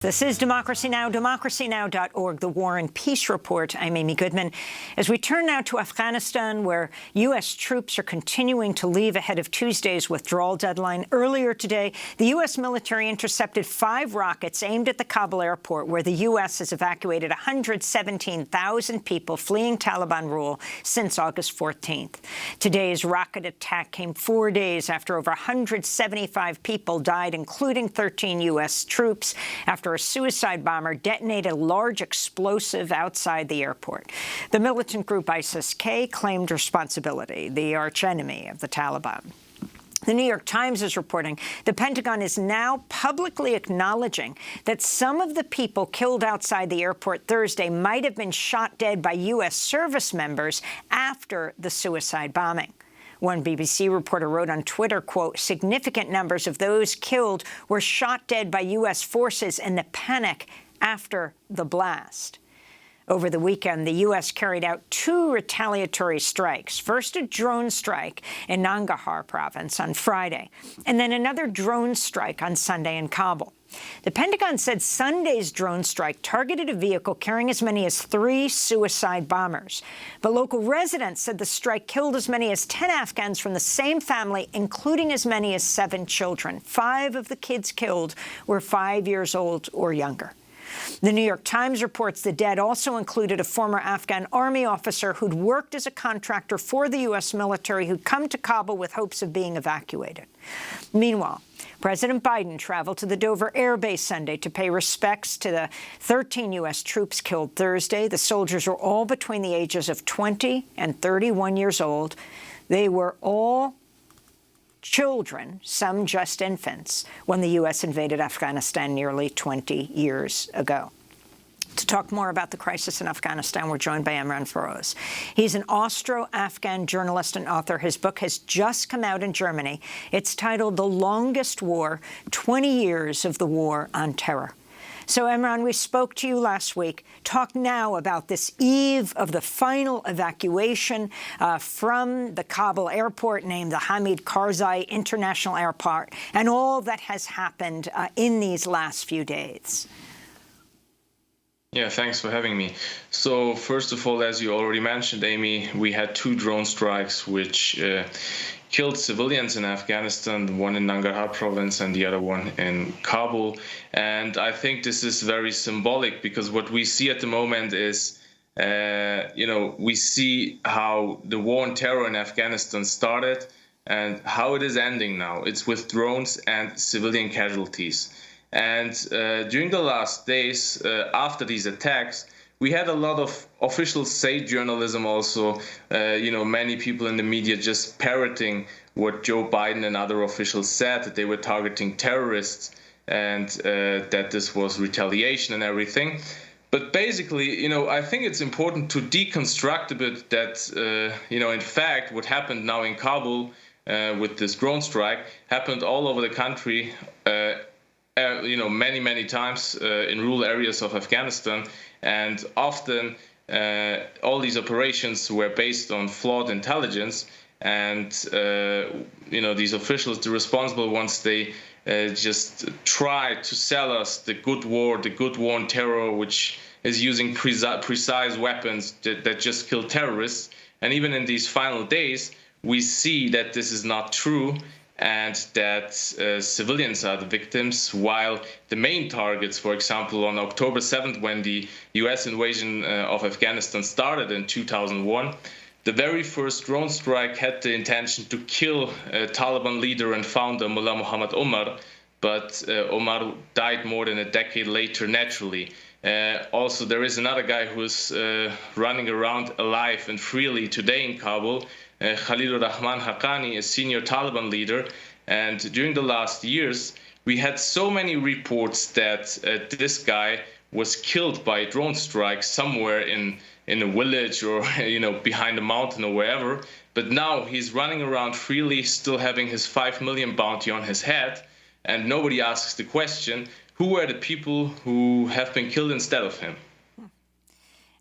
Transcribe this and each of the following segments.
This is Democracy Now!, democracynow.org, the War and Peace Report. I'm Amy Goodman. As we turn now to Afghanistan, where U.S. troops are continuing to leave ahead of Tuesday's withdrawal deadline. Earlier today, the U.S. military intercepted 5 rockets aimed at the Kabul airport, where the U.S. has evacuated 117,000 people fleeing Taliban rule since August 14th. Today's rocket attack came 4 days after over 175 people died, including 13 U.S. troops, after a suicide bomber detonated a large explosive outside the airport. The militant group ISIS-K claimed responsibility, the archenemy of the Taliban. The New York Times is reporting the Pentagon is now publicly acknowledging that some of the people killed outside the airport Thursday might have been shot dead by U.S. service members after the suicide bombing. One BBC reporter wrote on Twitter, quote, "Significant numbers of those killed were shot dead by U.S. forces in the panic after the blast." Over the weekend, the U.S. carried out 2 retaliatory strikes. First, a drone strike in Nangarhar province on Friday, and then another drone strike on Sunday in Kabul. The Pentagon said Sunday's drone strike targeted a vehicle carrying as many as 3 suicide bombers. But local residents said the strike killed as many as 10 Afghans from the same family, including as many as 7 children. 5 of the kids killed were 5 years old or younger. The New York Times reports the dead also included a former Afghan army officer who'd worked as a contractor for the U.S. military who'd come to Kabul with hopes of being evacuated. Meanwhile, President Biden traveled to the Dover Air Base Sunday to pay respects to the 13 U.S. troops killed Thursday. The soldiers were all between the ages of 20 and 31 years old. They were all children, some just infants, when the U.S. invaded Afghanistan nearly 20 years ago. To talk more about the crisis in Afghanistan, we're joined by Emran Feroz. He's an Austro-Afghan journalist and author. His book has just come out in Germany. It's titled The Longest War, 20 Years of the War on Terror. So, Emran, we spoke to you last week. Talk now about this eve of the final evacuation from the Kabul airport, named the Hamid Karzai International Airport, and all that has happened in these last few days. Yeah, thanks for having me. So, first of all, as you already mentioned, Amy, we had 2 drone strikes which killed civilians in Afghanistan, one in Nangarhar province and the other one in Kabul. And I think this is very symbolic because what we see at the moment is, we see how the war on terror in Afghanistan started and how it is ending now. It's with drones and civilian casualties. And during the last days after these attacks, we had a lot of official state journalism also, many people in the media just parroting what Joe Biden and other officials said, that they were targeting terrorists and that this was retaliation and everything. But basically, I think it's important to deconstruct a bit that, in fact, what happened now in Kabul with this drone strike happened all over the country, many times in rural areas of Afghanistan. And often all these operations were based on flawed intelligence. And, these officials, the responsible ones, they just try to sell us the good war on terror, which is using precise weapons that just kill terrorists. And even in these final days, we see that this is not true, and that civilians are the victims, while the main targets, for example, on October 7th, when the U.S. invasion of Afghanistan started in 2001, the very first drone strike had the intention to kill Taliban leader and founder Mullah Muhammad Omar, but Omar died more than a decade later naturally. Also, there is another guy who is running around alive and freely today in Kabul, Khalilur Rahman Haqqani, a senior Taliban leader. And during the last years, we had so many reports that this guy was killed by a drone strike somewhere in a village or behind a mountain or wherever. But now he's running around freely, still having his 5 million bounty on his head, and nobody asks the question, who are the people who have been killed instead of him?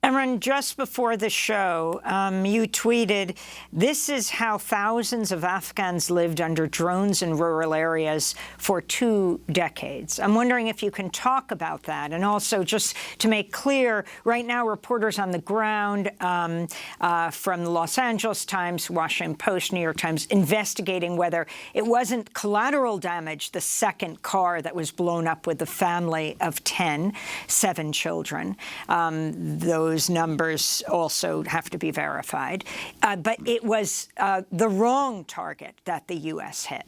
Emran, just before the show, you tweeted, "This is how thousands of Afghans lived under drones in rural areas for 2 decades." I'm wondering if you can talk about that. And also, just to make clear, right now, reporters on the ground from the Los Angeles Times, Washington Post, New York Times, investigating whether it wasn't collateral damage, the second car that was blown up with a family of 10, 7 children. Those numbers also have to be verified. But it was the wrong target that the U.S. hit.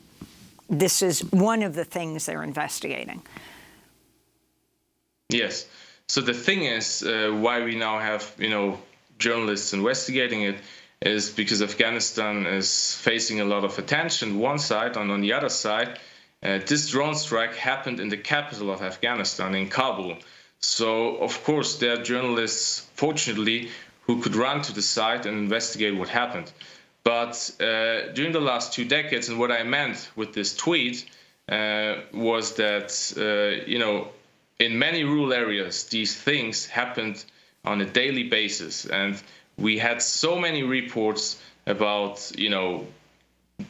This is one of the things they're investigating. Yes. So the thing is, why we now have, journalists investigating it is because Afghanistan is facing a lot of attention, one side, and on the other side, this drone strike happened in the capital of Afghanistan, in Kabul. So, of course, there are journalists, fortunately, who could run to the site and investigate what happened. But during the last 2 decades, and what I meant with this tweet was that, in many rural areas, these things happened on a daily basis. And we had so many reports about,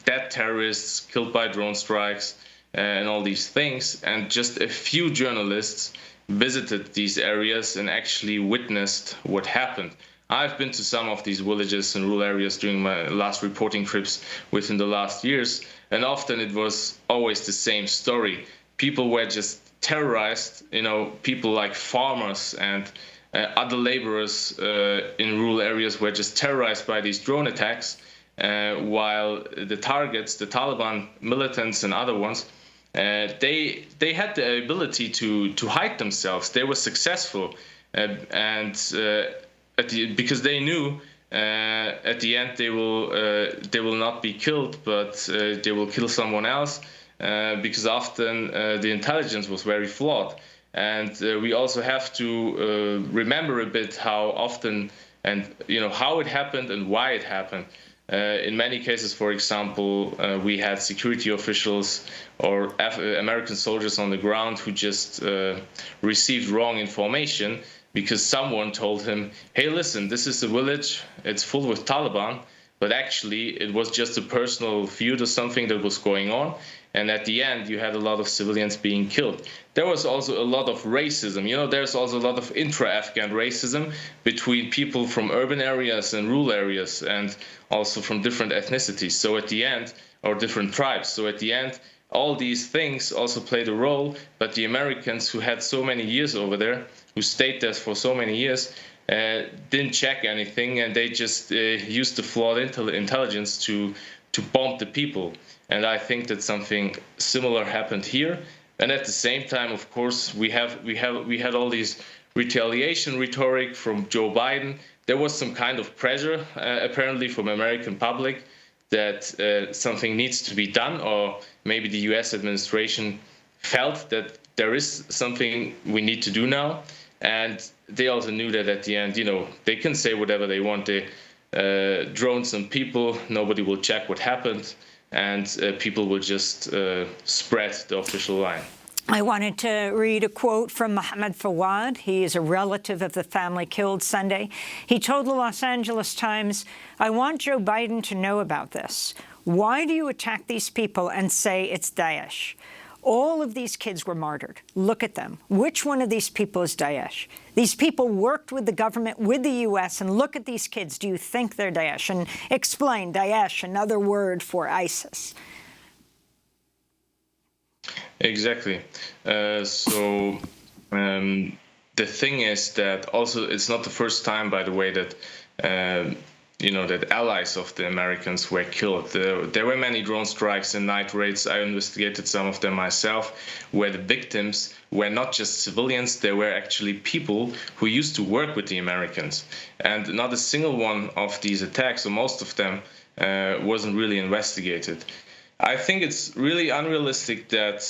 dead terrorists killed by drone strikes and all these things. And just a few journalists visited these areas and actually witnessed what happened. I've been to some of these villages and rural areas during my last reporting trips within the last years, and often it was always the same story. People were just terrorized, people like farmers and other laborers in rural areas were just terrorized by these drone attacks, while the targets, the Taliban militants and other ones, they had the ability to hide themselves. They were successful, because they knew at the end they will not be killed, but they will kill someone else, because often the intelligence was very flawed. And we also have to remember a bit how often and how it happened and why it happened. In many cases, for example, we had security officials or American soldiers on the ground who just received wrong information because someone told him, "Hey, listen, this is a village, it's full with Taliban," but actually it was just a personal feud or something that was going on. And at the end, you had a lot of civilians being killed. There was also a lot of racism. There's also a lot of intra-Afghan racism between people from urban areas and rural areas, and also from different ethnicities. So at the end, or different tribes. So at the end, all these things also played a role. But the Americans, who had so many years over there, who stayed there for so many years, didn't check anything, and they just used the flawed intelligence to bomb the people. And I think that something similar happened here. And at the same time, of course, we had all these retaliation rhetoric from Joe Biden. There was some kind of pressure, apparently, from American public that something needs to be done, or maybe the U.S. administration felt that there is something we need to do now. And they also knew that at the end, they can say whatever they want. They drone some people, nobody will check what happened, and people will just spread the official line. I wanted to read a quote from Mohammed Fawad. He is a relative of the family killed Sunday. He told the Los Angeles Times, "I want Joe Biden to know about this. Why do you attack these people and say it's Daesh? All of these kids were martyred. Look at them. Which one of these people is Daesh? These people worked with the government, with the U.S., and look at these kids. Do you think they're Daesh?" And explain Daesh, another word for ISIS. Exactly. So the thing is that also it's not the first time, by the way, that that allies of the Americans were killed. There were many drone strikes and night raids. I investigated some of them myself, where the victims were not just civilians, they were actually people who used to work with the Americans. And not a single one of these attacks, or most of them, wasn't really investigated. I think it's really unrealistic that,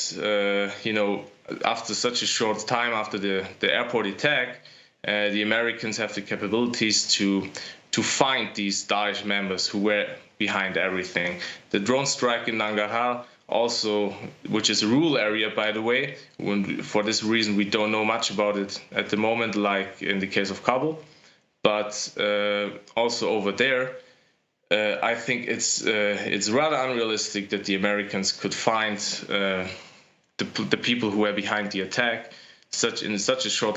after such a short time after the airport attack, the Americans have the capabilities to find these Daesh members who were behind everything. The drone strike in Nangarhar also, which is a rural area, by the way, for this reason we don't know much about it at the moment, like in the case of Kabul. but also over there, I think it's rather unrealistic that the Americans could find the people who were behind the attack in such a short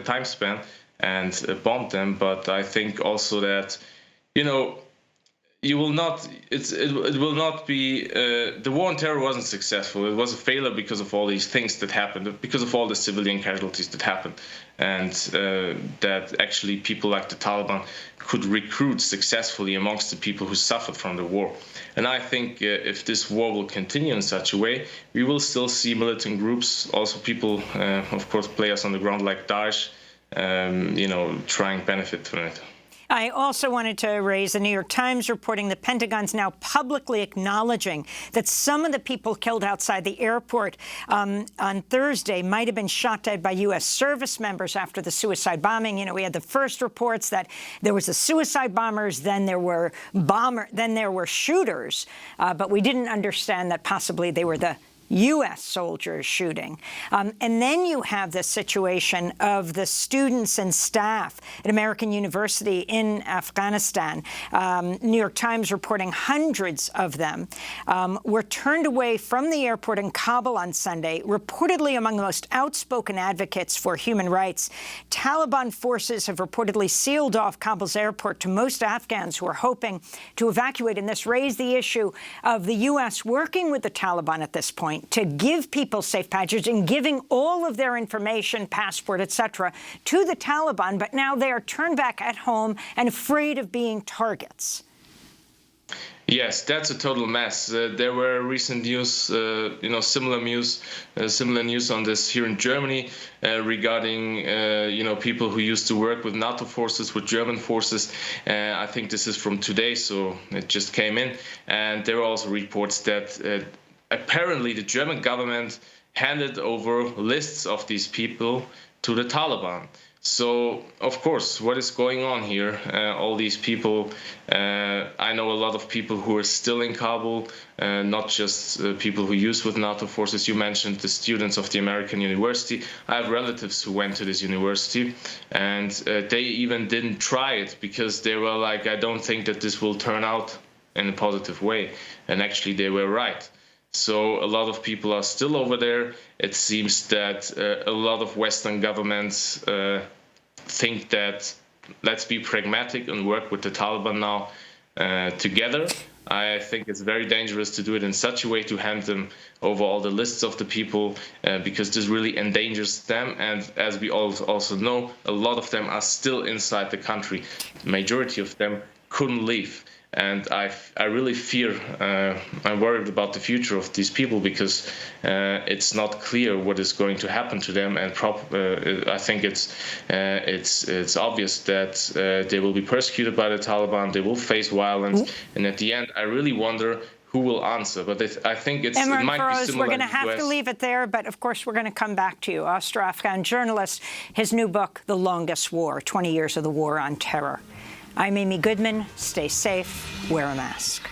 time span and bomb them. But I think also that, you will not. It will not be. The war on terror wasn't successful. It was a failure because of all these things that happened, because of all the civilian casualties that happened, and that actually people like the Taliban could recruit successfully amongst the people who suffered from the war. And I think if this war will continue in such a way, we will still see militant groups, also people, of course, players on the ground like Daesh, trying to benefit from it. I also wanted to raise the New York Times reporting the Pentagon's now publicly acknowledging that some of the people killed outside the airport on Thursday might have been shot dead by U.S. service members after the suicide bombing. We had the first reports that there was the suicide bombers, then there were shooters, but we didn't understand that possibly they were the U.S. soldiers shooting. And then you have the situation of the students and staff at American University in Afghanistan. New York Times reporting hundreds of them were turned away from the airport in Kabul on Sunday, reportedly among the most outspoken advocates for human rights. Taliban forces have reportedly sealed off Kabul's airport to most Afghans who are hoping to evacuate. And this raised the issue of the U.S. working with the Taliban at this point to give people safe passage and giving all of their information, passport, etc., to the Taliban. But now they are turned back at home and afraid of being targets. Yes, that's a total mess. There were recent news, similar news on this here in Germany regarding, people who used to work with NATO forces, with German forces. I think this is from today, so it just came in. And there were also reports that apparently the German government handed over lists of these people to the Taliban. So, of course, what is going on here? All these people, I know a lot of people who are still in Kabul, not just people who use with NATO forces. You mentioned the students of the American University. I have relatives who went to this university, and they even didn't try it because they were like, I don't think that this will turn out in a positive way. And actually, they were right. So a lot of people are still over there. It seems that a lot of Western governments think that let's be pragmatic and work with the Taliban now together. I think it's very dangerous to do it in such a way to hand them over all the lists of the people because this really endangers them. And as we also know, a lot of them are still inside the country. The majority of them couldn't leave. And I really fear, I'm worried about the future of these people because it's not clear what is going to happen to them. And I think it's obvious that they will be persecuted by the Taliban. They will face violence, and at the end, I really wonder who will answer. But I think it might Feroz, be similar. We're going to have to leave it there, but of course we're going to come back to you. Austro-Afghan journalist, his new book, The Longest War, 20 Years of the War on Terror. I'm Amy Goodman. Stay safe. Wear a mask.